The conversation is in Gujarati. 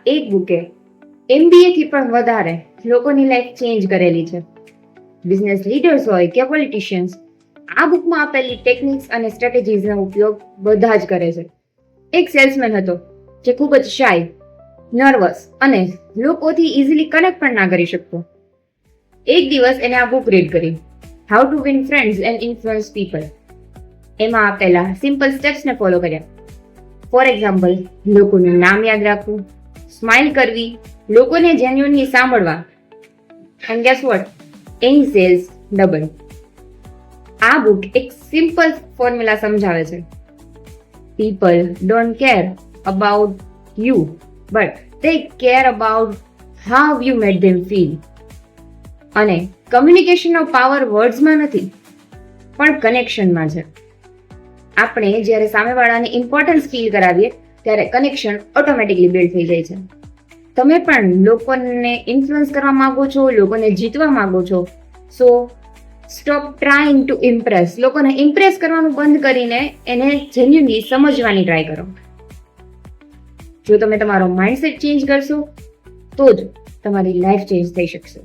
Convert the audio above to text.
એક બુકે MBA થી પણ વધારે લોકોની લાઈફ ચેન્જ કરેલી છે. બિઝનેસ લીડર્સ હોય કે પોલિટિશિયન્સ, આ બુકમાં આપેલી ટેકનિક્સ અને સ્ટ્રેટેજીઝનો ઉપયોગ બધા જ કરે છે. એક સેલ્સમેન હતો જે ખૂબ જ શાય, નર્વસ અને લોકોથી ઇઝીલી કનેક્ટ પણ ના કરી શકતો. એક દિવસ એને આ બુક રીડ કરી, how to win friends and influence people. એમાં આપેલા સિમ્પલ સ્ટેપ્સને ફોલો કર્યા. ફોર એક્ઝામ્પલ, લોકોનું નામ યાદ રાખવું, સ્માઇલ કરવી, લોકોને જેન્યુઅનલી સાંભળવા, એન્ડ ગેસ વોટ, એની સેલ્સ ડબલ. આ બુક એક સિમ્પલ ફોર્મ્યુલા સમજાવે છે. People don't care about you, but they care about how you made them feel. અને કમ્યુનિકેશનનો પાવર વર્ડ્સમાં નથી, પણ કનેક્શનમાં છે. આપણે જ્યારે સામેવાળાને ઇમ્પોર્ટન્સ ફીલ કરાવીએ ત્યારે કનેક્શન ઓટોમેટિકલી બિલ્ડ થઈ જાય છે. તમે પણ લોકોને ઇન્ફ્લુઅન્સ કરવા માંગો છો, લોકોને જીતવા માંગો છો, સો સ્ટોપ ટ્રાઇંગ ટુ ઇમ્પ્રેસ. લોકોને ઇમ્પ્રેસ કરવાનું બંધ કરીને એને જેન્યુઅનલી સમજવાની ટ્રાય કરો. જો તમે તમારો માઇન્ડસેટ ચેન્જ કરશો તો જ તમારી લાઈફ ચેન્જ થઈ શકશે.